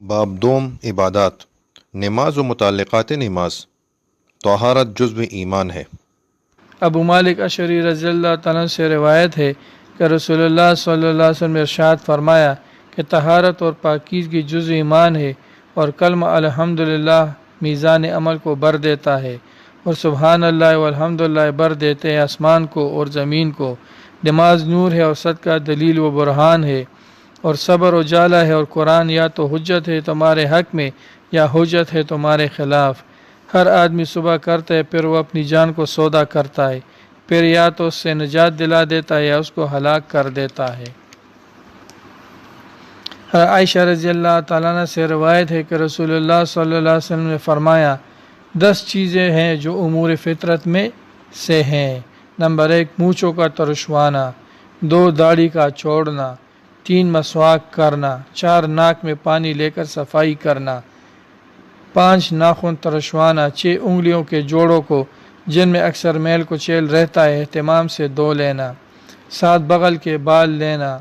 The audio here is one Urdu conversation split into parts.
باب دوم عبادات نماز و متعلقات نماز طہارت جزو ایمان ہے۔ ابو مالک اشعری رضی اللہ تعالیٰ سے روایت ہے کہ رسول اللہ صلی اللہ علیہ وسلم نے ارشاد فرمایا کہ طہارت اور پاکیزگی جز ایمان ہے، اور کلمہ الحمدللہ میزان عمل کو بھر دیتا ہے، اور سبحان اللہ والحمدللہ بھر دیتے ہیں آسمان کو اور زمین کو۔ نماز نور ہے اور صدقہ دلیل و برہان ہے، اور صبر اجالا ہے، اور قرآن یا تو حجت ہے تمہارے حق میں یا حجت ہے تمہارے خلاف۔ ہر آدمی صبح کرتا ہے، پھر وہ اپنی جان کو سودا کرتا ہے، پھر یا تو اس سے نجات دلا دیتا ہے یا اس کو ہلاک کر دیتا ہے۔ عائشہ رضی اللہ تعالیٰ عنہ سے روایت ہے کہ رسول اللہ صلی اللہ علیہ وسلم نے فرمایا 10 چیزیں ہیں جو امور فطرت میں سے ہیں۔ نمبر 1 مونچھوں کا ترشوانا، 2 داڑھی کا چھوڑنا، 3 مسواک کرنا، 4 ناک میں پانی لے کر صفائی کرنا، 5 ناخن ترشوانا، 6 انگلیوں کے جوڑوں کو جن میں اکثر میل کچیل رہتا ہے اہتمام سے دھو لینا، 7 بغل کے بال لینا،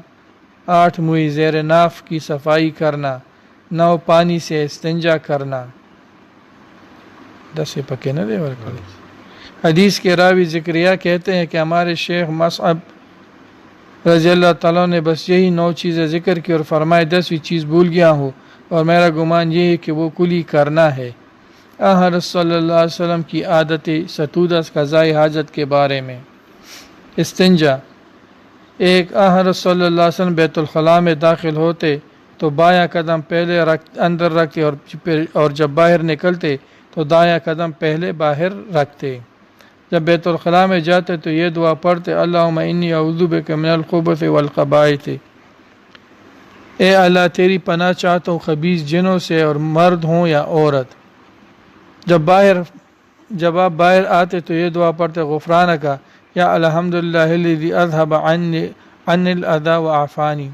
8 منہ زیر ناف کی صفائی کرنا، 9 پانی سے استنجا کرنا۔ 10 پکے نہ دے ورکڑے۔ حدیث کے راوی ذکریہ کہتے ہیں کہ ہمارے شیخ مصعب رضی اللہ تعالیٰ نے بس یہی 9 چیزیں ذکر کی اور فرمائے 10ویں چیز بھول گیا ہوں، اور میرا گمان یہ ہے کہ وہ کلی کرنا ہے۔ حضرت صلی اللہ علیہ وسلم کی عادت ستودس قضاء حاجت کے بارے میں۔ استنجا، ایک حضرت صلی اللہ علیہ وسلم بیت الخلاء میں داخل ہوتے تو بایاں قدم پہلے اندر رکھتے اور جب باہر نکلتے تو دایاں قدم پہلے باہر رکھتے۔ جب بیت الخلاء میں جاتے تو یہ دعا پڑھتے اللہم انی اعوذ بک من الخبث والخبائث، اے اللہ تیری پناہ چاہتا ہوں خبیث جنوں سے، اور مرد ہوں یا عورت۔ جب آپ باہر آتے تو یہ دعا پڑھتے غفرانک یا الحمدللہ الذی اذھب عنی الاذی وعافانی،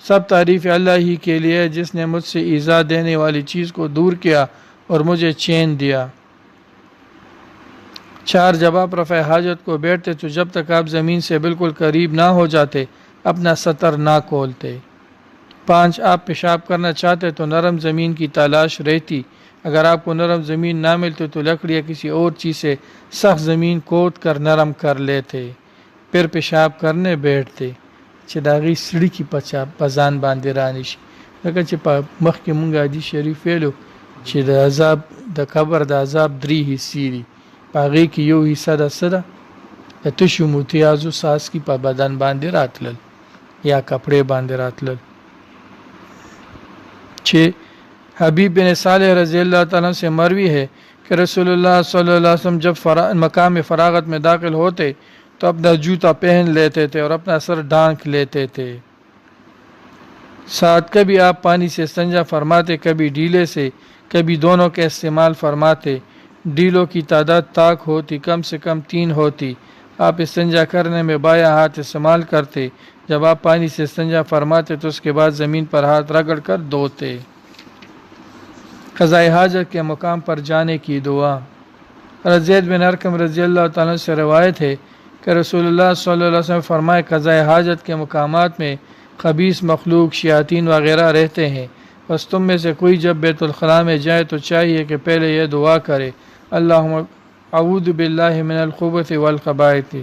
سب تعریف اللہ ہی کے لیے جس نے مجھ سے ایذا دینے والی چیز کو دور کیا اور مجھے چین دیا۔ 4 جب آپ رفع حاجت کو بیٹھتے تو جب تک آپ زمین سے بالکل قریب نہ ہو جاتے اپنا سطر نہ کھولتے۔ 5 آپ پیشاب کرنا چاہتے تو نرم زمین کی تلاش رہتی، اگر آپ کو نرم زمین نہ ملتی تو لکڑی یا کسی اور چیز سے سخت زمین کود کر نرم کر لیتے، پھر پیشاب کرنے بیٹھتے۔ داغی سڑی کی پزان باندې رانشي، لکه چې په مخکې مونږ حدیث شریف ویلو چې د عذاب د قبر د عذاب 3 حصې دي، په هغې کې یو حصه د څه ده؟ د تشو متیازو څاڅکي په بدن باندې راتلل یا کپڑے باندې راتلل۔ چې حبیب بن صالح رضی اللہ تعالیٰ سے مروی ہے کہ رسول اللہ صلی اللہ علیہ وسلم جب مقام فراغت میں داخل ہوتے تو اپنا جوتا پہن لیتے تھے اور اپنا سر ڈھانک لیتے تھے۔ 7 کبھی آپ پانی سے استنجا فرماتے، کبھی ڈیلے سے، کبھی دونوں کا استعمال فرماتے۔ ڈیلوں کی تعداد طاق ہوتی، کم سے کم 3 ہوتی۔ آپ استنجا کرنے میں بایاں ہاتھ استعمال کرتے۔ جب آپ پانی سے استنجا فرماتے تو اس کے بعد زمین پر ہاتھ رگڑ کر دھوتے۔ قضاء حاجت کے مقام پر جانے کی دعا۔ زید بن ارقم رضی اللہ تعالیٰ سے روایت ہے کہ رسول اللہ صلی اللہ علیہ وسلم فرمائے قضاء حاجت کے مقامات میں خبیث مخلوق شیاطین وغیرہ رہتے ہیں، بس تم میں سے کوئی جب بیت الخلاء میں جائے تو چاہیے کہ پہلے یہ دعا کرے اللہم اعوذ باللہ من الخبث والخبائث۔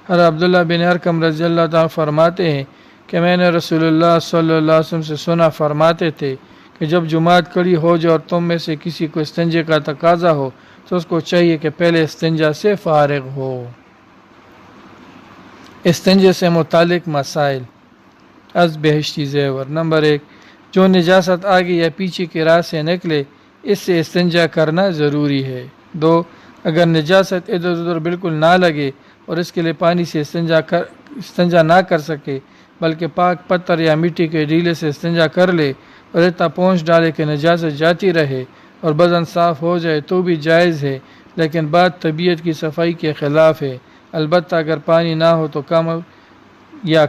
حضرت عبداللہ بن ارقم رضی اللہ تعالیٰ فرماتے ہیں کہ میں نے رسول اللہ صلی اللہ علیہ وسلم سے سنا فرماتے تھے کہ جب جماعت کھڑی ہو جائے اور تم میں سے کسی کو استنجے کا تقاضا ہو تو اس کو چاہیے کہ پہلے استنجا سے فارغ ہو۔ استنجے سے متعلق مسائل۔ از بہشتی زیور۔ نمبر 1 جو نجاست آگے یا پیچھے کی راہ سے نکلے اس سے استنجا کرنا ضروری ہے۔ 2 اگر نجاست ادھر ادھر بالکل نہ لگے اور اس کے لیے پانی سے استنجا نہ کر سکے بلکہ پاک پتھر یا مٹی کے ڈیلے سے استنجا کر لے اور اتنا پہنچ ڈالے کہ نجاست جاتی رہے اور بدن صاف ہو جائے تو بھی جائز ہے، لیکن بات طبیعت کی صفائی کے خلاف ہے، البتہ اگر پانی نہ ہو تو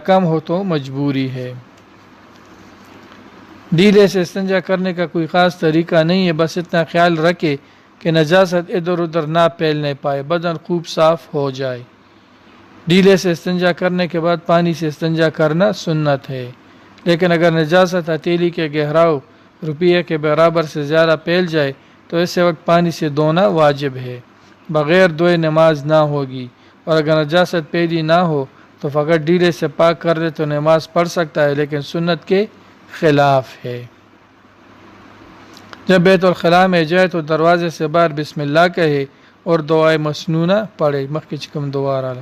کم ہو تو مجبوری ہے۔ ڈیلے سے استنجا کرنے کا کوئی خاص طریقہ نہیں ہے، بس اتنا خیال رکھے کہ نجاست ادھر ادھر نہ پھیلنے پائے، بدن خوب صاف ہو جائے۔ ڈیلے سے استنجا کرنے کے بعد پانی سے استنجا کرنا سنت ہے، لیکن اگر نجاست ہتھیلی کے گہراؤ روپیے کے برابر سے زیادہ پھیل جائے تو ایسے وقت پانی سے دھونا واجب ہے، بغیر دھوئے نماز نہ ہوگی، اور اگر نجاست پیدی نہ ہو تو فقط ڈیلے سے پاک کر دے تو نماز پڑھ سکتا ہے، لیکن سنت کے خلاف ہے۔ جب بیت الخلاء میں جائے تو دروازے سے باہر بسم اللہ کہے اور دعائے مسنونہ پڑھے، مخکی چکم دوبارہ۔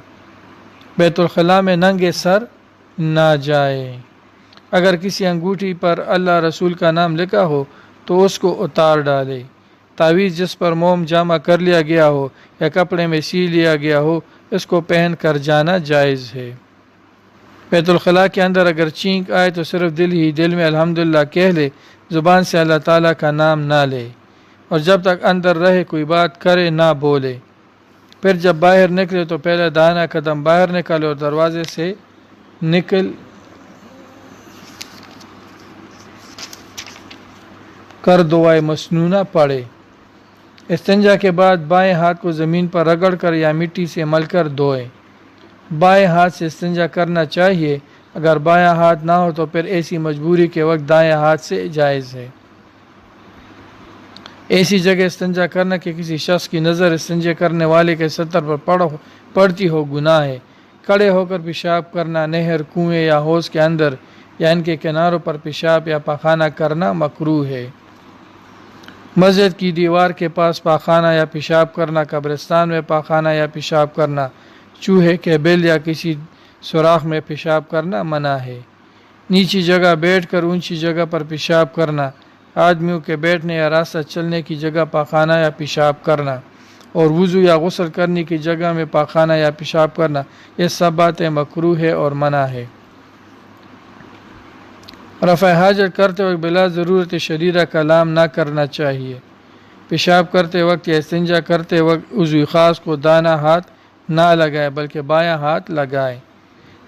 بیت الخلاء میں ننگے سر نہ جائے۔ اگر کسی انگوٹھی پر اللہ رسول کا نام لکھا ہو تو اس کو اتار ڈالے۔ تعویذ جس پر موم جامع کر لیا گیا ہو یا کپڑے میں سی لیا گیا ہو اس کو پہن کر جانا جائز ہے۔ بیت الخلاء کے اندر اگر چینک آئے تو صرف دل میں الحمدللہ کہہ لے، زبان سے اللہ تعالیٰ کا نام نہ لے، اور جب تک اندر رہے کوئی بات کرے نہ بولے۔ پھر جب باہر نکلے تو پہلے داہنا قدم باہر نکالے اور دروازے سے نکل کر دعائے مسنونہ پڑھے۔ استنجا کے بعد بائیں ہاتھ کو زمین پر رگڑ کر یا مٹی سے مل کر دھوئے۔ بائیں ہاتھ سے استنجا کرنا چاہیے، اگر بایاں ہاتھ نہ ہو تو پھر ایسی مجبوری کے وقت دائیں ہاتھ سے جائز ہے۔ ایسی جگہ استنجا کرنا کہ کسی شخص کی نظر استنجا کرنے والے کے ستر پر پڑتی ہو گناہ ہے۔ کھڑے ہو کر پیشاب کرنا نہر، کنویں یا حوض کے اندر یا ان کے کناروں پر پیشاب یا پاخانہ کرنا مکروہ ہے۔ مسجد کی دیوار کے پاس پاخانہ یا پیشاب کرنا، قبرستان میں پاخانہ یا پیشاب کرنا، چوہے کے بل یا کسی سوراخ میں پیشاب کرنا منع ہے۔ نیچی جگہ بیٹھ کر اونچی جگہ پر پیشاب کرنا، آدمیوں کے بیٹھنے یا راستہ چلنے کی جگہ پاخانہ یا پیشاب کرنا، اور وضو یا غسل کرنے کی جگہ میں پاخانہ یا پیشاب کرنا، یہ سب باتیں مکروہ ہے اور منع ہے۔ رفع حاجت کرتے وقت بلا ضرورت شدیدہ کلام نہ کرنا چاہیے۔ پیشاب کرتے وقت یا استنجا کرتے وقت عضو خاص کو دانہ ہاتھ نہ لگائے بلکہ بایاں ہاتھ لگائے۔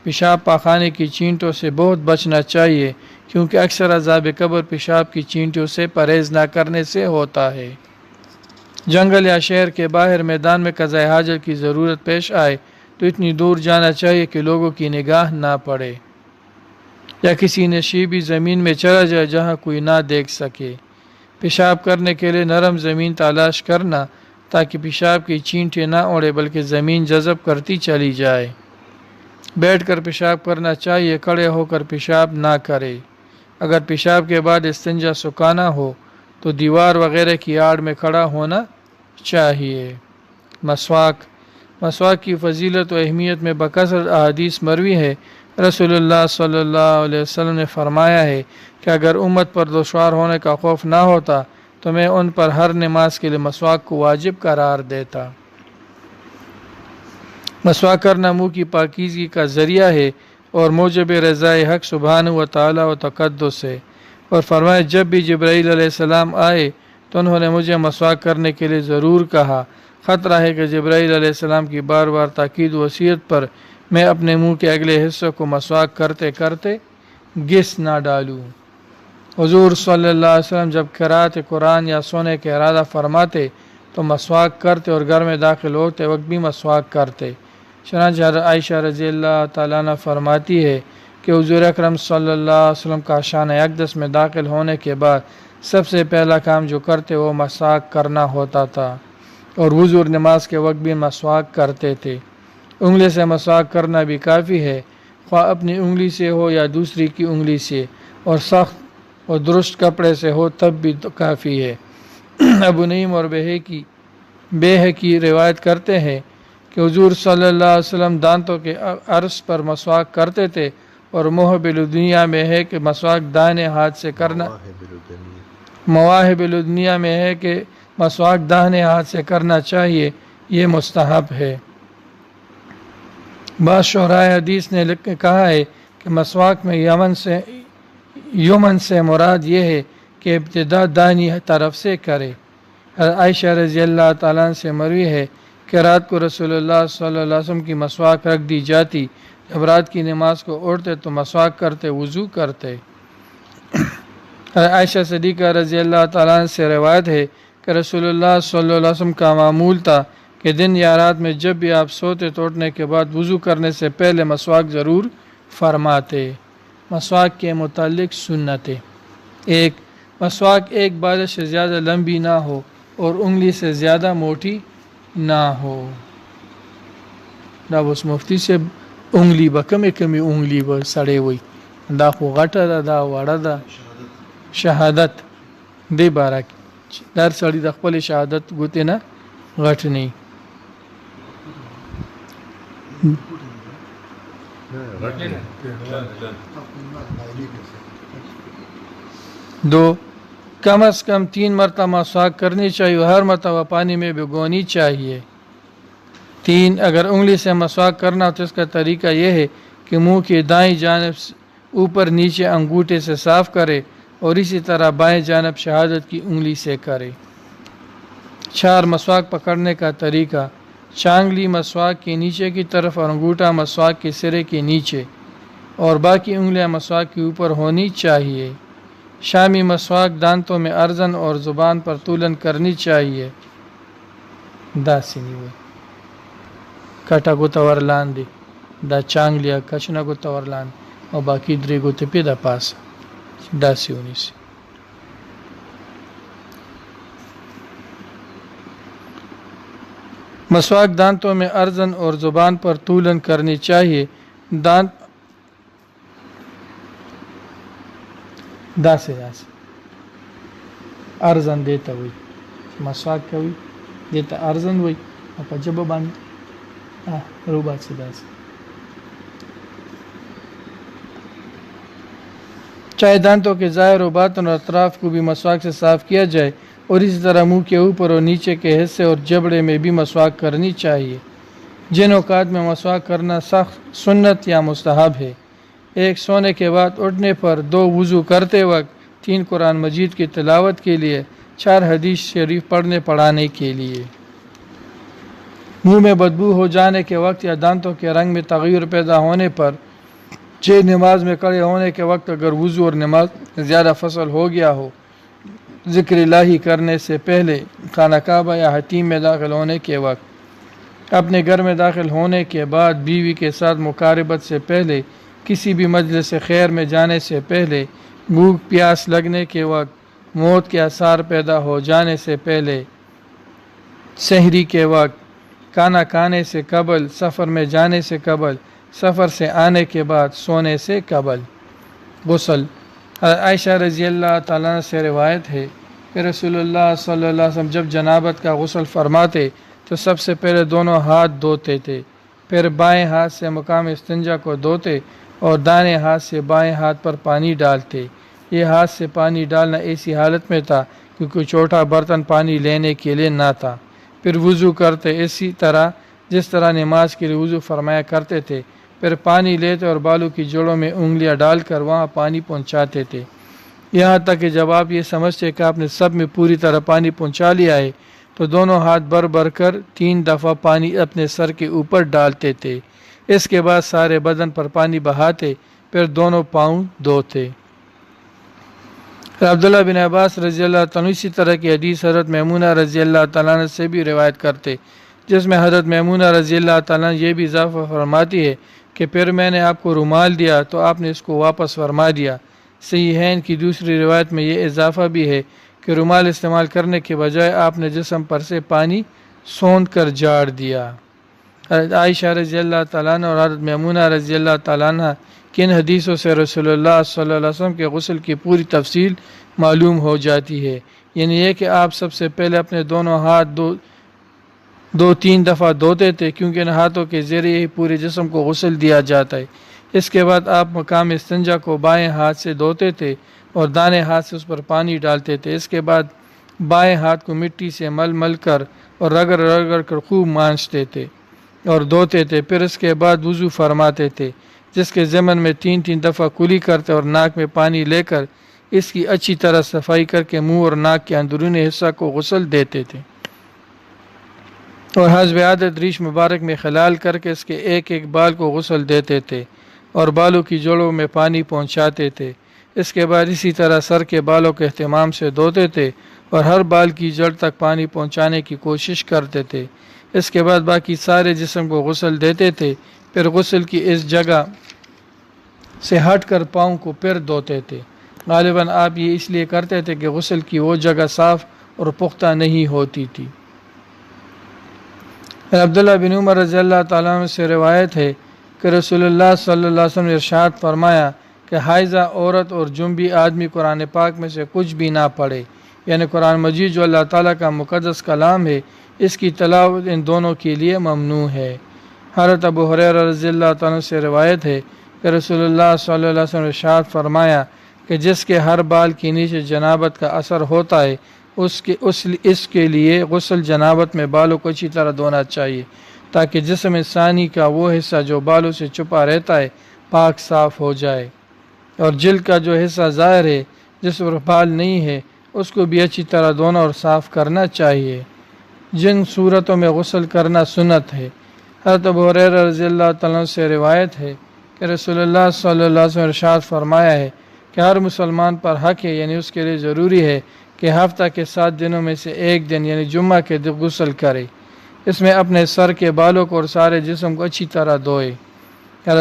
پیشاب پاخانے کی چینٹوں سے بہت بچنا چاہیے، کیونکہ اکثر عذاب قبر پیشاب کی چینٹوں سے پرہیز نہ کرنے سے ہوتا ہے۔ جنگل یا شہر کے باہر میدان میں قضاء حاجت کی ضرورت پیش آئے تو اتنی دور جانا چاہیے کہ لوگوں کی نگاہ نہ پڑے، یا کسی نشیبی زمین میں چلا جائے جہاں کوئی نہ دیکھ سکے۔ پیشاب کرنے کے لیے نرم زمین تلاش کرنا تاکہ پیشاب کی چینٹیں نہ اڑے بلکہ زمین جذب کرتی چلی جائے۔ بیٹھ کر پیشاب کرنا چاہیے، کھڑے ہو کر پیشاب نہ کرے۔ اگر پیشاب کے بعد استنجا سکھانا ہو تو دیوار وغیرہ کی آڑ میں کھڑا ہونا چاہیے۔ مسواک کی فضیلت و اہمیت میں بکثرت احادیث مروی ہے۔ رسول اللہ صلی اللہ علیہ وسلم نے فرمایا ہے کہ اگر امت پر دشوار ہونے کا خوف نہ ہوتا تو میں ان پر ہر نماز کے لیے مسواک کو واجب قرار دیتا۔ مسواک کرنا منہ کی پاکیزگی کا ذریعہ ہے اور موجب رضائے حق سبحانہ و تعالی و تقدس ہے، اور فرمایا جب بھی جبرائیل علیہ السلام آئے تو انہوں نے مجھے مسواک کرنے کے لیے ضرور کہا۔ خطرہ ہے کہ جبرائیل علیہ السلام کی بار بار تاکید و وصیت پر میں اپنے منہ کے اگلے حصے کو مسواک کرتے کرتے گس نہ ڈالوں۔ حضور صلی اللہ علیہ وسلم جب قرات قرآن یا سونے کا ارادہ فرماتے تو مسواک کرتے اور گھر میں داخل ہوتے وقت بھی مسواک کرتے۔ چنانچہ عائشہ رضی اللہ تعالیٰ عنہ فرماتی ہے کہ حضور اکرم صلی اللہ علیہ وسلم کا شان اقدس میں داخل ہونے کے بعد سب سے پہلا کام جو کرتے وہ مسواک کرنا ہوتا تھا، اور حضور نماز کے وقت بھی مسواک کرتے تھے۔ انگلی سے مسواک کرنا بھی کافی ہے، خواہ اپنی انگلی سے ہو یا دوسری کی انگلی سے، اور سخت اور درست کپڑے سے ہو تب بھی کافی ہے۔ ابو نعیم اور بیہقی روایت کرتے ہیں کہ حضور صلی اللہ علیہ وسلم دانتوں کے عرض پر مسواک کرتے تھے، اور مواہب الدنیا میں ہے کہ مسواک دائیں ہاتھ سے کرنا مسواک داہنے ہاتھ سے کرنا چاہیے، یہ مستحب ہے۔ بعض شعراء حدیث نے کہا ہے کہ مسواک میں یمن سے مراد یہ ہے کہ ابتدا دائیں طرف سے کرے۔ عائشہ رضی اللہ تعالیٰ عنہ سے مروی ہے کہ رات کو رسول اللہ صلی اللہ علیہ وسلم کی مسواک رکھ دی جاتی، جب رات کی نماز کو اٹھتے تو مسواک کرتے، وضو کرتے۔ عائشہ صدیقہ رضی اللہ تعالیٰ عنہ سے روایت ہے کہ رسول اللہ صلی اللہ علیہ وسلم کا معمول تھا کہ دن یا رات میں جب بھی آپ سوتے تو اٹھنے کے بعد وضو کرنے سے پہلے مسواک ضرور فرماتے۔ مسواک کے متعلق سنتیں: 1. مسواک ایک بالش سے زیادہ لمبی نہ ہو اور انگلی سے زیادہ موٹی نہ ہو. دا اوس مفتی سے انگلی به کمی انگلی به سړی وي دا خو غټه ده دا وړه ده شهادت دی باره در سړی د خپل شهادت ګوتې نه غټ نه دو کم از کم 3 مرتبہ مسواک کرنی چاہیے ہر مرتبہ پانی میں بھگونی چاہیے. 3 اگر انگلی سے مسواک کرنا ہو تو اس کا طریقہ یہ ہے کہ منہ کی دائیں جانب اوپر نیچے انگوٹھے سے صاف کرے اور اسی طرح بائیں جانب شہادت کی انگلی سے کرے. 4 مسواک پکڑنے کا طریقہ چانگلی مسواک کے نیچے کی طرف اور انگوٹھا مسواک کے سرے کے نیچے اور باقی انگلیاں مسواک کے اوپر ہونی چاہیے. شامی مسواک دانتوں میں ارزن اور زبان پر تولن کرنی چاہیے. داسې نیوي کټه ګوته ورلاندې دا چانګلیا کچنه ګوته ورلاندې او باقی 3 ګوتې په د پاسه داسې ونیسي. مسواک دانتوں میں ارزن اور زبان پر تولن کرنی چاہیے. دانت داسې ارزن دیتا وي مسواک کوي دیتا ارزن وي او په جبه باندې روبات سے داسې چاہے دانتوں کے ظاہر و باطن اور اطراف کو بھی مسواک سے صاف کیا جائے اور اسی طرح منہ کے اوپر اور نیچے کے حصے اور جبڑے میں بھی مسواک کرنی چاہیے. جن اوقات میں مسواک کرنا سخت سنت یا مستحب ہے: 1 سونے کے بعد اٹھنے پر، 2 وضو کرتے وقت، 3 قرآن مجید کی تلاوت کے لیے، 4 حدیث شریف پڑھانے کے لیے. منہ میں بدبو ہو جانے کے وقت یا دانتوں کے رنگ میں تغیر پیدا ہونے پر، نماز میں کھڑے ہونے کے وقت اگر وضو اور نماز زیادہ فصل ہو گیا ہو، ذکر الہی کرنے سے پہلے، خانہ کعبہ یا حتیم میں داخل ہونے کے وقت، اپنے گھر میں داخل ہونے کے بعد، بیوی کے ساتھ مقاربت سے پہلے، کسی بھی مجلس خیر میں جانے سے پہلے، بھوک پیاس لگنے کے وقت، موت کے آثار پیدا ہو جانے سے پہلے، سحری کے وقت، کھانا کھانے سے قبل، سفر میں جانے سے قبل، سفر سے آنے کے بعد، سونے سے قبل. غسل. عائشہ رضی اللہ تعالیٰ عنہ سے روایت ہے کہ رسول اللہ صلی اللہ علیہ وسلم جب جنابت کا غسل فرماتے تو سب سے پہلے دونوں ہاتھ دھوتے تھے، پھر بائیں ہاتھ سے مقام استنجا کو دھوتے اور دائیں ہاتھ سے بائیں ہاتھ پر پانی ڈالتے. یہ ہاتھ سے پانی ڈالنا ایسی حالت میں تھا کیونکہ چھوٹا برتن پانی لینے کے لیے نہ تھا. پھر وضو کرتے اسی طرح جس طرح نماز کے لیے وضو فرمایا کرتے تھے، پھر پانی لیتے اور بالوں کی جڑوں میں انگلیاں ڈال کر وہاں پانی پہنچاتے تھے، یہاں تک کہ جب آپ یہ سمجھتے کہ آپ نے سب میں پوری طرح پانی پہنچا لیا ہے تو دونوں ہاتھ بھر کر 3 دفعہ پانی اپنے سر کے اوپر ڈالتے تھے. اس کے بعد سارے بدن پر پانی بہاتے، پھر دونوں پاؤں دھوتے. عبداللہ بن عباس رضی اللہ تعالیٰ اسی طرح کی حدیث حضرت میمونہ رضی اللہ تعالیٰ عنہ سے بھی روایت کرتے، جس میں حضرت میمونہ رضی اللہ تعالیٰ یہ بھی اضافہ فرماتی ہے کہ پھر میں نے آپ کو رومال دیا تو آپ نے اس کو واپس فرما دیا. صحیحین کی دوسری روایت میں یہ اضافہ بھی ہے کہ رومال استعمال کرنے کے بجائے آپ نے جسم پر سے پانی سوند کر جھاڑ دیا. عائشہ رضی اللہ تعالیٰ عنہ اور حضرت میمونہ رضی اللہ تعالیٰ عنہ کن حدیثوں سے رسول اللہ صلی اللہ علیہ وسلم کے غسل کی پوری تفصیل معلوم ہو جاتی ہے. یعنی یہ کہ آپ سب سے پہلے اپنے دونوں ہاتھ 2-3 دفعہ دھوتے تھے کیونکہ ان ہاتھوں کے ذریعے ہی پورے جسم کو غسل دیا جاتا ہے. اس کے بعد آپ مقام استنجا کو بائیں ہاتھ سے دھوتے تھے اور دائیں ہاتھ سے اس پر پانی ڈالتے تھے. اس کے بعد بائیں ہاتھ کو مٹی سے مل کر اور رگڑ کر خوب مانجتے تھے اور دھوتے تھے. پھر اس کے بعد وضو فرماتے تھے جس کے ضمن میں 3 دفعہ کلی کرتے اور ناک میں پانی لے کر اس کی اچھی طرح صفائی کر کے منہ اور ناک کے اندرونی حصہ کو غسل دیتے تھے اور حسب عادت ریش مبارک میں خلال کر کے اس کے ایک بال کو غسل دیتے تھے اور بالوں کی جڑوں میں پانی پہنچاتے تھے. اس کے بعد اسی طرح سر کے بالوں کے اہتمام سے دھوتے تھے اور ہر بال کی جڑ تک پانی پہنچانے کی کوشش کرتے تھے. اس کے بعد باقی سارے جسم کو غسل دیتے تھے. پھر غسل کی اس جگہ سے ہٹ کر پاؤں کو پھر دھوتے تھے. غالباً آپ یہ اس لیے کرتے تھے کہ غسل کی وہ جگہ صاف اور پختہ نہیں ہوتی تھی۔ عبداللہ بن عمر رضی اللہ تعالیٰ عنہ سے روایت ہے کہ رسول اللہ صلی اللہ علیہ وسلم نے ارشاد فرمایا کہ حائضہ عورت اور جنبی آدمی قرآن پاک میں سے کچھ بھی نہ پڑھے، یعنی قرآن مجید جو اللہ تعالیٰ کا مقدس کلام ہے اس کی تلاوت ان دونوں کے لیے ممنوع ہے۔ حضرت ابو ہریرہ رضی اللہ تعالیٰ سے روایت ہے کہ رسول اللہ صلی اللہ علیہ وسلم نے ارشاد فرمایا کہ جس کے ہر بال کے نیچے جنابت کا اثر ہوتا ہے اس کے لیے غسل جنابت میں بالوں کو اچھی طرح دھونا چاہیے تاکہ جسم ثانی کا وہ حصہ جو بالوں سے چھپا رہتا ہے پاک صاف ہو جائے، اور جلد کا جو حصہ ظاہر ہے جس پر بال نہیں ہے اس کو بھی اچھی طرح دھونا اور صاف کرنا چاہیے۔ جن صورتوں میں غسل کرنا سنت ہے، حضرت ابو ہریرہ رضی اللہ تعالیٰ سے روایت ہے کہ رسول اللہ صلی اللہ علیہ وسلم نے ارشاد فرمایا ہے کہ ہر مسلمان پر حق ہے، یعنی اس کے لیے ضروری ہے کہ ہفتہ کے 7 دنوں میں سے ایک دن یعنی جمعہ کے دن غسل کرے، اس میں اپنے سر کے بالوں کو اور سارے جسم کو اچھی طرح دھوئے۔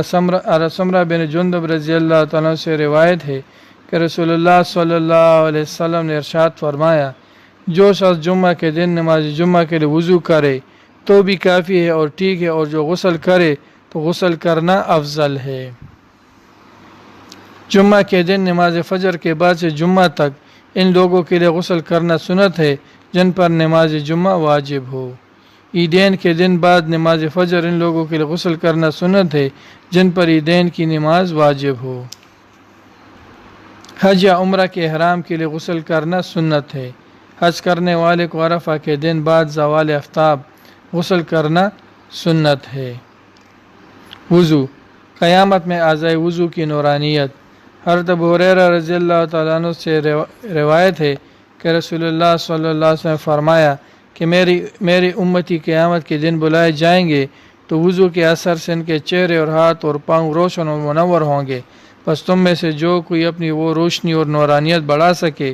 سمرہ بن جندب رضی اللہ تعالیٰ سے روایت ہے کہ رسول اللہ صلی اللہ علیہ وسلم نے ارشاد فرمایا جو شخص جمعہ کے دن نماز جمعہ کے لیے وضو کرے تو بھی کافی ہے اور ٹھیک ہے، اور جو غسل کرے تو غسل کرنا افضل ہے۔ جمعہ کے دن نماز فجر کے بعد سے جمعہ تک ان لوگوں کے لیے غسل کرنا سنت ہے جن پر نماز جمعہ واجب ہو۔ عیدین کے دن بعد نماز فجر ان لوگوں کے لیے غسل کرنا سنت ہے جن پر عیدین کی نماز واجب ہو۔ حج یا عمرہ کے احرام کے لیے غسل کرنا سنت ہے۔ حج کرنے والے کو عرفہ کے دن بعد زوال آفتاب غسل کرنا سنت ہے۔ وضو، قیامت میں اعضائے وضو کی نورانیت۔ حضرت ابو ہریرہ رضی اللہ تعالیٰ عنہ سے روایت ہے کہ رسول اللہ صلی اللہ علیہ وسلم نے فرمایا کہ میری امتی قیامت کے دن بلائے جائیں گے تو وضو کے اثر سے ان کے چہرے اور ہاتھ اور پاؤں روشن اور منور ہوں گے، بس تم میں سے جو کوئی اپنی وہ روشنی اور نورانیت بڑھا سکے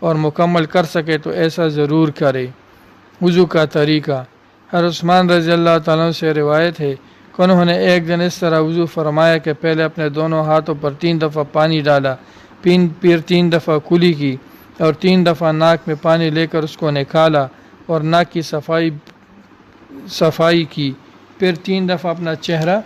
اور مکمل کر سکے تو ایسا ضرور کرے۔ وضو کا طریقہ، حضرت عثمان رضی اللہ تعالیٰ عنہ سے روایت ہے کہ انہوں نے ایک دن اس طرح وضو فرمایا کہ پہلے اپنے دونوں ہاتھوں پر 3 دفعہ پانی ڈالا، پھر 3 دفعہ کلی کی اور 3 دفعہ ناک میں پانی لے کر اس کو نکالا اور ناک کی صفائی کی، پھر 3 دفعہ اپنا چہرہ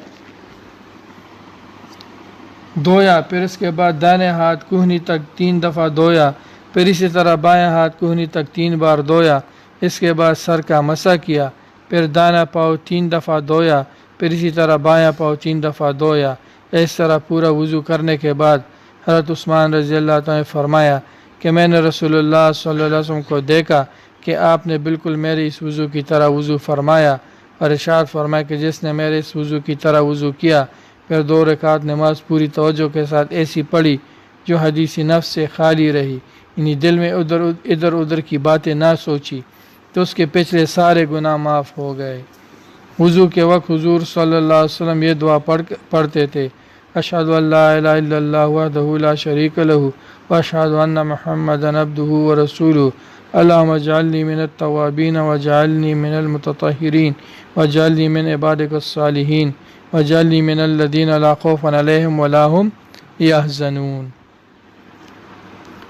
دھویا، پھر اس کے بعد دائیں ہاتھ کوہنی تک 3 دفعہ دھویا، پھر اسی طرح بائیں ہاتھ کوہنی تک 3 بار دھویا، اس کے بعد سر کا مسح کیا، پھر دائیں پاؤں 3 دفعہ دھویا، پھر اسی طرح بائیں پاؤں 3 دفعہ دھویا۔ اس طرح پورا وضو کرنے کے بعد حضرت عثمان رضی اللہ تعالیٰ نے فرمایا کہ میں نے رسول اللہ صلی اللہ علیہ وسلم کو دیکھا کہ آپ نے بالکل میرے اس وضو کی طرح وضو فرمایا، اور ارشاد فرمایا کہ جس نے میرے اس وضو کی طرح وضو کیا پھر 2 رکعت نماز پوری توجہ کے ساتھ ایسی پڑھی جو حدیث نفس سے خالی رہی، یعنی دل میں ادھر ادھر کی باتیں نہ سوچی، تو اس کے پچھلے سارے گناہ معاف ہو گئے۔ وضو کے وقت حضور صلی اللہ علیہ وسلم یہ دعا پڑھتے تھے: اشہد ان لا الہ الا اللہ وحدہ لا شریک لہ واشہد ان محمدا عبدہ ورسولہ اللہم اجعلنی من التوابین واجعلنی من المتطہرین واجعلنی من عبادک الصالحین واجعلنی من الذین لا خوف علیہم ولا ہم یحزنون۔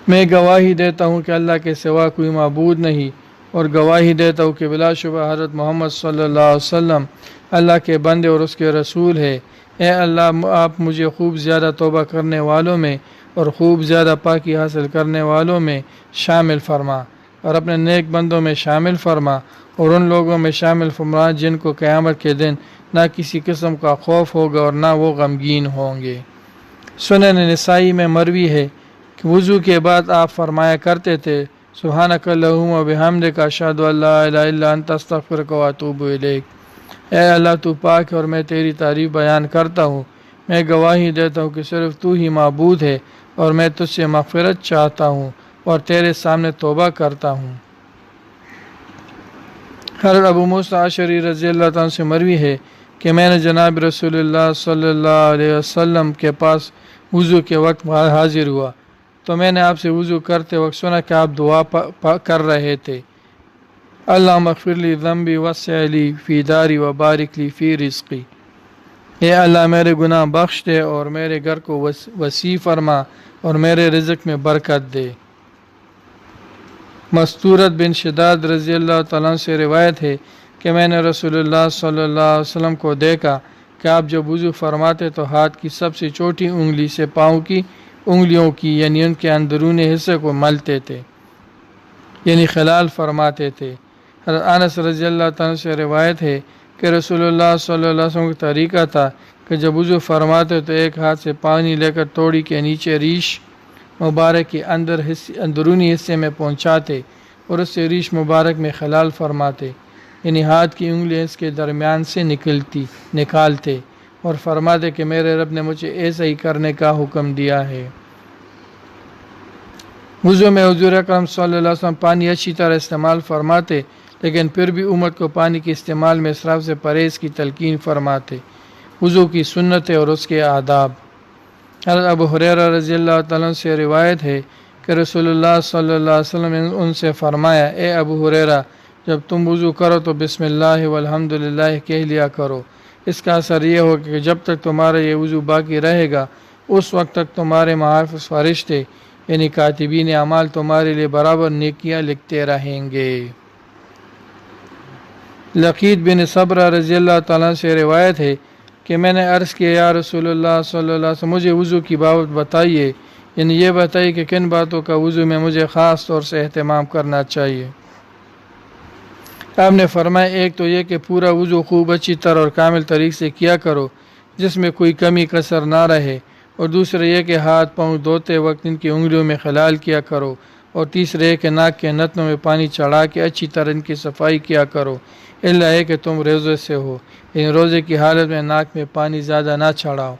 میں گواہی دیتا ہوں کہ اللہ کے سوا کوئی معبود نہیں، اور گواہی دیتا ہوں کہ بلا شبہ حضرت محمد صلی اللہ علیہ وسلم اللہ کے بندے اور اس کے رسول ہے۔ اے اللہ، آپ مجھے خوب زیادہ توبہ کرنے والوں میں اور خوب زیادہ پاکی حاصل کرنے والوں میں شامل فرما، اور اپنے نیک بندوں میں شامل فرما، اور ان لوگوں میں شامل فرما جن کو قیامت کے دن نہ کسی قسم کا خوف ہوگا اور نہ وہ غمگین ہوں گے۔ سنن نسائی میں مروی ہے کہ وضو کے بعد آپ فرمایا کرتے تھے: سبحانک اللہم و بحمدک اشہد ان لا الہ الا انت استغفرک و اتوب الیک۔ اے اللہ، تو پاک ہے اور میں تیری تعریف بیان کرتا ہوں، میں گواہی دیتا ہوں کہ صرف تو ہی معبود ہے، اور میں تجھ سے مغفرت چاہتا ہوں اور تیرے سامنے توبہ کرتا ہوں۔ حضرت ابو موسیٰ اشعری رضی اللہ عنہ سے مروی ہے کہ میں نے جناب رسول اللہ صلی اللہ علیہ وسلم کے پاس وضو کے وقت حاضر ہوا تو میں نے آپ سے وضو کرتے وقت سنا کہ آپ دعا کر رہے تھے: اللہم اغفر لی ذنبی وسع لی فی داری وبارک لی فی رزقی۔ اے اللہ میرے گناہ بخش دے اور میرے گھر کو وسیع فرما اور میرے رزق میں برکت دے۔ مستورت بن شداد رضی اللہ تعالیٰ عنہ سے روایت ہے کہ میں نے رسول اللہ صلی اللہ علیہ وسلم کو دیکھا کہ آپ جب وضو فرماتے تو ہاتھ کی سب سے چھوٹی انگلی سے پاؤں کی انگلیوں کی یعنی ان کے اندرونی حصے کو ملتے تھے، یعنی خلال فرماتے تھے۔ حضرت انس رضی اللہ تعالیٰ سے روایت ہے کہ رسول اللہ صلی اللہ علیہ وسلم کا طریقہ تھا کہ جب وضو فرماتے تو ایک ہاتھ سے پانی لے کر توڑی کے نیچے ریش مبارک کے اندرونی حصے میں پہنچاتے اور اس سے ریش مبارک میں خلال فرماتے، یعنی ہاتھ کی انگلیاں اس کے درمیان سے نکالتے اور فرماتے کہ میرے رب نے مجھے ایسا ہی کرنے کا حکم دیا ہے۔ وضو میں حضور اکرم صلی اللہ علیہ وسلم پانی اچھی طرح استعمال فرماتے، لیکن پھر بھی امت کو پانی کے استعمال میں اسراف سے پرہیز کی تلقین فرماتے۔ وضو کی سنتیں اور اس کے آداب۔ حضرت ابو ہریرہ رضی اللہ تعالیٰ عنہ سے روایت ہے کہ رسول اللہ صلی اللہ علیہ وسلم نے ان سے فرمایا، اے ابو ہریرہ، جب تم وضو کرو تو بسم اللہ والحمد للہ کہہ لیا کرو۔ اس کا اثر یہ ہوگا کہ جب تک تمہارا یہ وضو باقی رہے گا اس وقت تک تمہارے محافظ فرشتے یعنی کاتبین اعمال تمہارے لیے برابر نیکیاں لکھتے رہیں گے۔ لقید بن صبرہ رضی اللہ تعالیٰ سے روایت ہے کہ میں نے عرض کیا، یا رسول اللہ صلی اللہ علیہ وسلم مجھے وضو کی بابت بتائیے، یعنی یہ بتائیے کہ کن باتوں کا وضو میں مجھے خاص طور سے اہتمام کرنا چاہیے۔ آپ نے فرمایا، ایک تو یہ کہ پورا وضو خوب اچھی طرح اور کامل طریقے سے کیا کرو جس میں کوئی کمی کسر نہ رہے، اور دوسرا یہ کہ ہاتھ پاؤں دھوتے وقت ان کی انگلیوں میں خلال کیا کرو، اور تیسرا یہ کہ ناک کے نتنوں میں پانی چڑھا کے اچھی طرح ان کی صفائی کیا کرو، الا ہے کہ تم روزے سے ہو، یعنی روزے کی حالت میں ناک میں پانی زیادہ نہ چڑھاؤ۔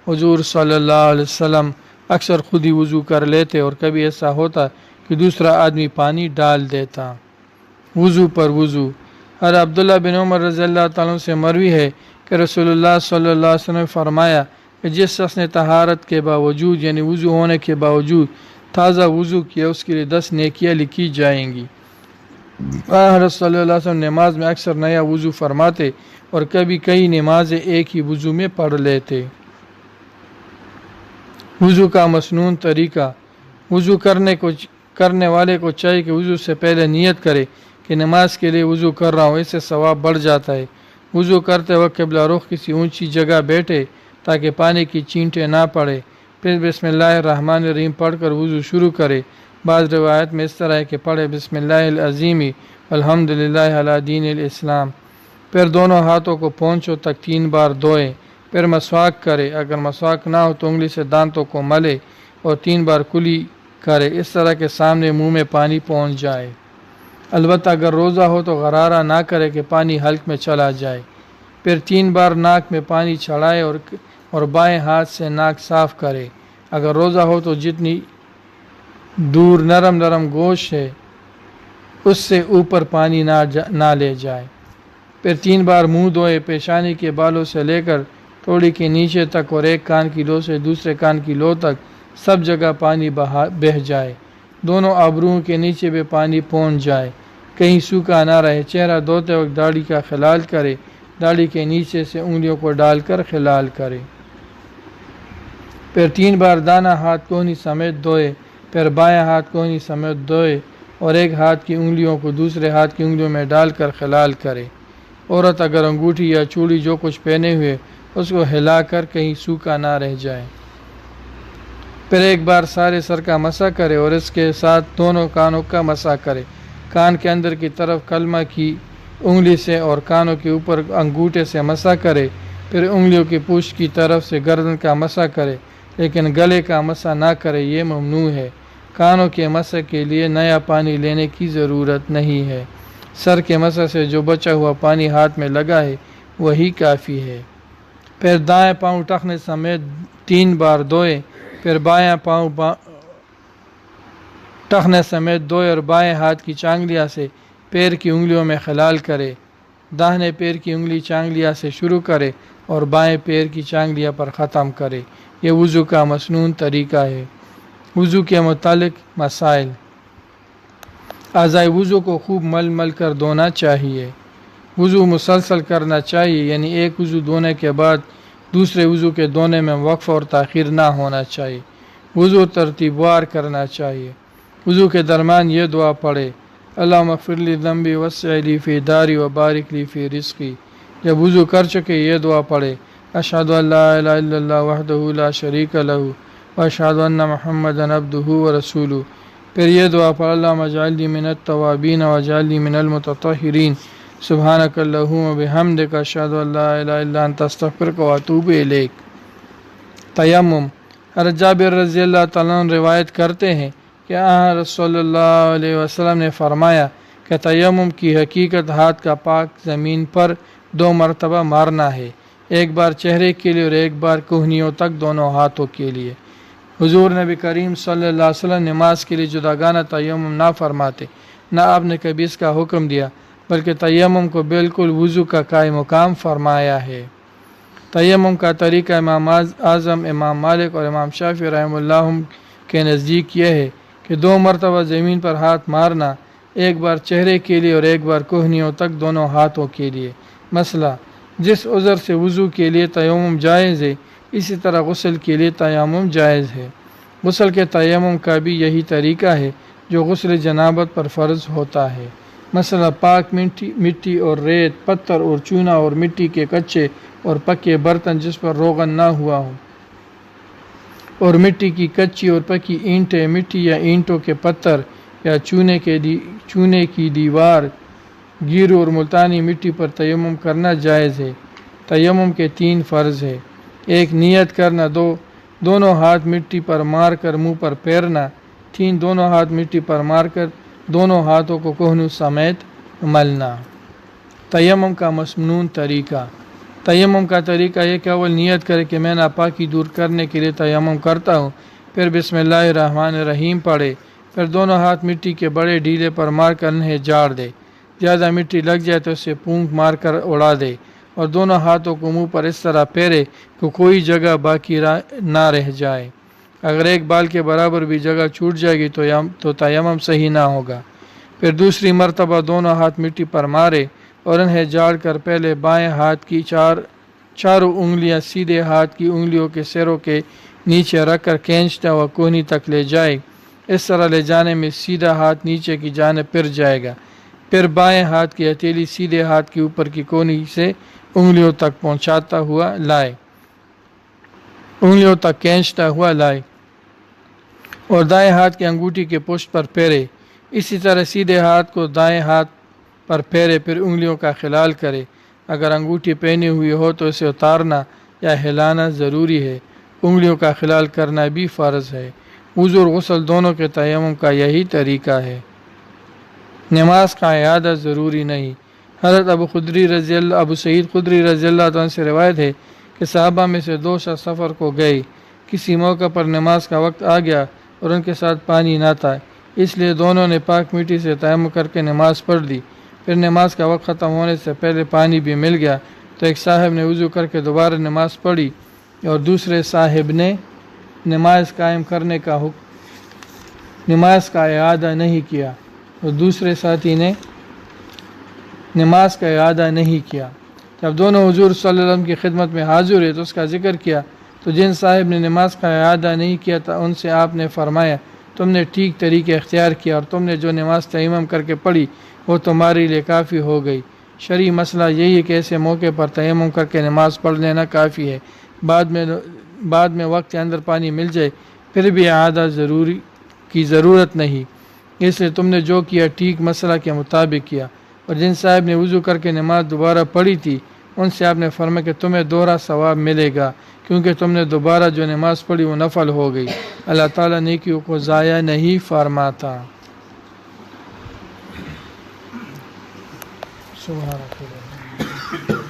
حضور صلی اللہ علیہ وسلم اکثر خود ہی وضو کر لیتے اور کبھی ایسا ہوتا کہ دوسرا آدمی پانی ڈال دیتا۔ وضو پر وضو۔ حضرت عبداللہ بن عمر رضی اللہ تعالیٰ سے مروی ہے کہ رسول اللہ صلی اللہ علیہ وسلم نے فرمایا کہ جس شخص نے طہارت کے باوجود یعنی وضو ہونے کے باوجود تازہ وضو کیا اس کے لیے 10 نیکیاں لکھی جائیں گی۔ حضرت صلی اللہ علیہ وسلم نماز میں اکثر نیا وضو فرماتے اور کبھی کئی نمازیں ایک ہی وضو میں پڑھ لیتے۔ وضو کا مسنون طریقہ۔ وضو کرنے والے کو چاہیے کہ وضو سے پہلے نیت کرے کہ نماز کے لیے وضو کر رہا ہوں، اس سے ثواب بڑھ جاتا ہے۔ وضو کرتے وقت قبلہ رخ کسی اونچی جگہ بیٹھے تاکہ پانی کی چینٹیں نہ پڑے، پھر بسم اللہ الرحمن الرحیم پڑھ کر وضو شروع کرے۔ بعض روایت میں اس طرح ہے کہ پڑھے بسم اللہ العظیم الحمد للہ علی دین الاسلام، پھر دونوں ہاتھوں کو پونچھوں تک 3 بار دھوئے، پھر مسواک کرے، اگر مسواک نہ ہو تو انگلی سے دانتوں کو ملے اور 3 بار کلی کرے، اس طرح کے سامنے منہ میں پانی پہنچ جائے۔ البتہ اگر روزہ ہو تو غرارہ نہ کرے کہ پانی حلق میں چلا جائے، پھر 3 بار ناک میں پانی چڑھائے اور بائیں ہاتھ سے ناک صاف کرے۔ اگر روزہ ہو تو جتنی دور نرم گوشت ہے اس سے اوپر پانی نہ لے جائے، پھر 3 بار منہ دھوئے، پیشانی کے بالوں سے لے کر توڑی کے نیچے تک اور ایک کان کی لو سے دوسرے کان کی لو تک سب جگہ پانی بہہ جائے، دونوں ابروؤں کے نیچے بھی پانی پہنچ جائے، کہیں سوکھا نہ رہے۔ چہرہ دھوتے وقت داڑھی کا خلال کرے، داڑھی کے نیچے سے انگلیوں کو ڈال کر خلال کرے، پھر 3 بار دانہ ہاتھ کوہنی سمیت دھوئے، پھر بائیں ہاتھ کوہنی سمیت دھوئے اور ایک ہاتھ کی انگلیوں کو دوسرے ہاتھ کی انگلیوں میں ڈال کر خلال کرے۔ عورت اگر انگوٹھی یا چوڑی جو کچھ پہنے ہوئے اس کو ہلا کر کہیں سوکھا نہ رہ جائے، پھر ایک بار سارے سر کا مسح کرے اور اس کے ساتھ دونوں کانوں کا مسح کرے، کان کے اندر کی طرف کلمہ کی انگلی سے اور کانوں کے اوپر انگوٹھے سے مسح کرے، پھر انگلیوں کی پوچھ کی طرف سے گردن کا مسح کرے، لیکن گلے کا مسح نہ کرے، یہ ممنوع ہے۔ کانوں کے مسح کے لیے نیا پانی لینے کی ضرورت نہیں ہے، سر کے مسح سے جو بچا ہوا پانی ہاتھ میں لگا ہے وہی کافی ہے۔ پھر دائیں پاؤں ٹخنے سمیت 3 بار دھوئے، پھر بایاں پاؤں ٹخنے سمیت دھوئے اور بائیں ہاتھ کی چانگلیاں سے پیر کی انگلیوں میں خلال کرے، داہنے پیر کی انگلی چانگلیاں سے شروع کرے اور بائیں پیر کی چانگلیاں پر ختم کرے۔ یہ وضو کا مسنون طریقہ ہے۔ وضو کے متعلق مسائل۔ اعضائے وضو کو خوب مل کر دھونا چاہیے۔ وضو مسلسل کرنا چاہیے، یعنی ایک وضو دھونے کے بعد دوسرے وضو کے دھونے میں وقف اور تاخیر نہ ہونا چاہیے۔ وضو ترتیب وار کرنا چاہیے۔ وضو کے درمیان یہ دعا پڑھے، اللہم اغفر لی ذنبی وسع لی فی داری وبارک لی فی رزقی۔ جب وضو کر چکے یہ دعا پڑھے، اشہد ان لا الہ الا اللہ وحدہ لا شریک لہ واشہد ان محمدا عبدہ ورسولہ۔ پھر یہ دعا پڑھ، اللہم اجعلنی من التوابین واجعلنی من المتطہرین، سبحانک اللہم وبحمدک، اشہد ان لا الہ الا انت، استغفرک واتوب الیک۔ تیمم۔ حضرت جابر رضی اللہ تعالیٰ عنہ روایت کرتے ہیں کہ رسول اللہ علیہ وسلم نے فرمایا کہ تیمم کی حقیقت ہاتھ کا پاک زمین پر 2 مرتبہ مارنا ہے، ایک بار چہرے کے لیے اور ایک بار کوہنیوں تک دونوں ہاتھوں کے لیے۔ حضور نبی کریم صلی اللہ علیہ وسلم نماز کے لیے جداگانہ تیمم نہ فرماتے، نہ آپ نے کبھی اس کا حکم دیا، بلکہ تیمم کو بالکل وضو کا قائم مقام فرمایا ہے۔ تیمم کا طریقہ امام اعظم، امام مالک اور امام شافعی رحمہ اللہ کے نزدیک یہ ہے کہ 2 مرتبہ زمین پر ہاتھ مارنا، ایک بار چہرے کے لیے اور ایک بار کوہنیوں تک دونوں ہاتھوں کے لیے۔ مسئلہ، جس عذر سے وضو کے لیے تیمم جائز ہے، اسی طرح غسل کے لیے تیمم جائز ہے۔ غسل کے تیمم کا بھی یہی طریقہ ہے جو غسل جنابت پر فرض ہوتا ہے۔ مثلا پاک مٹی اور ریت، پتھر اور چونا اور مٹی کے کچے اور پکے برتن جس پر روغن نہ ہوا ہو، اور مٹی کی کچی اور پکی اینٹیں، مٹی یا اینٹوں کے پتھر یا چونے کی دیوار، گیرو اور ملتانی مٹی پر تیمم کرنا جائز ہے۔ تیمم کے 3 فرض ہے۔ 1 نیت کرنا، 2 دونوں ہاتھ مٹی پر مار کر منہ پر پھیرنا، 3 دونوں ہاتھ مٹی پر مار کر دونوں ہاتھوں کو کوہنوں سمیت ملنا۔ تیمم کا مسنون طریقہ۔ تیمم کا طریقہ یہ کہ اول نیت کرے کہ میں ناپاکی دور کرنے کے لیے تیمم کرتا ہوں، پھر بسم اللہ الرحمن الرحیم پڑھے، پھر دونوں ہاتھ مٹی کے بڑے ڈھیلے پر مار کر انہیں جاڑ دے، زیادہ مٹی لگ جائے تو اسے پونک مار کر اڑا دے، اور دونوں ہاتھوں کو منہ پر اس طرح پھیرے کہ کوئی جگہ باقی نہ رہ جائے۔ اگر ایک بال کے برابر بھی جگہ چھوٹ جائے گی تو تیمم صحیح نہ ہوگا۔ پھر دوسری مرتبہ دونوں ہاتھ مٹی پر مارے اور انہیں جاڑ کر پہلے بائیں ہاتھ کی چاروں انگلیاں سیدھے ہاتھ کی انگلیوں کے سروں کے نیچے رکھ کر کھینچتا ہوا کونی تک لے جائے۔ اس طرح لے جانے میں سیدھا ہاتھ نیچے کی جانب پھر جائے گا۔ پھر بائیں ہاتھ کی ہتھیلی سیدھے ہاتھ کے اوپر کی کونی سے انگلیوں تک پہنچاتا ہوا لائے، انگلیوں تک کھینچتا ہوا لائے، اور دائیں ہاتھ کی انگوٹھی کے پشت پر پھیرے۔ اسی طرح سیدھے ہاتھ کو دائیں ہاتھ پر پھیرے، پھر انگلیوں کا خلال کرے۔ اگر انگوٹھی پہنی ہوئی ہو تو اسے اتارنا یا ہلانا ضروری ہے۔ انگلیوں کا خلال کرنا بھی فرض ہے۔ وضو اور غسل دونوں کے تیمم کا یہی طریقہ ہے۔ نماز کا اعادہ ضروری نہیں۔ حضرت ابو سعید خدری رضی اللہ عنہ سے روایت ہے کہ صحابہ میں سے 2 شخص سفر کو گئے، کسی موقع پر نماز کا وقت آ گیا اور ان کے ساتھ پانی نہ تھا، اس لیے دونوں نے پاک مٹی سے تیمم کر کے نماز پڑھ لی۔ پھر نماز کا وقت ختم ہونے سے پہلے پانی بھی مل گیا تو ایک صاحب نے وضو کر کے دوبارہ نماز پڑھی اور دوسرے صاحب نے نماز قائم کرنے کا نماز کا اعادہ نہیں کیا، اور دوسرے ساتھی نے نماز کا اعادہ نہیں کیا۔ جب دونوں حضور صلی اللہ علیہ وسلم کی خدمت میں حاضر ہوئے تو اس کا ذکر کیا، تو جن صاحب نے نماز کا اعادہ نہیں کیا تھا ان سے آپ نے فرمایا، تم نے ٹھیک طریقے اختیار کیا اور تم نے جو نماز تیمم کر کے پڑھی وہ تمہارے لیے کافی ہو گئی۔ شرعی مسئلہ یہی ہے کہ ایسے موقع پر تیمم کر کے نماز پڑھ لینا کافی ہے، بعد میں وقت کے اندر پانی مل جائے پھر بھی اعادہ کی ضرورت نہیں، اس لیے تم نے جو کیا ٹھیک مسئلہ کے مطابق کیا۔ اور جن صاحب نے وضو کر کے نماز دوبارہ پڑھی تھی ان سے آپ نے فرمایا کہ تمہیں دوہرا ثواب ملے گا، کیونکہ تم نے دوبارہ جو نماز پڑھی وہ نفل ہو گئی۔ اللہ تعالیٰ نیکیوں کو ضائع نہیں فرماتا۔ سبحان اللہ۔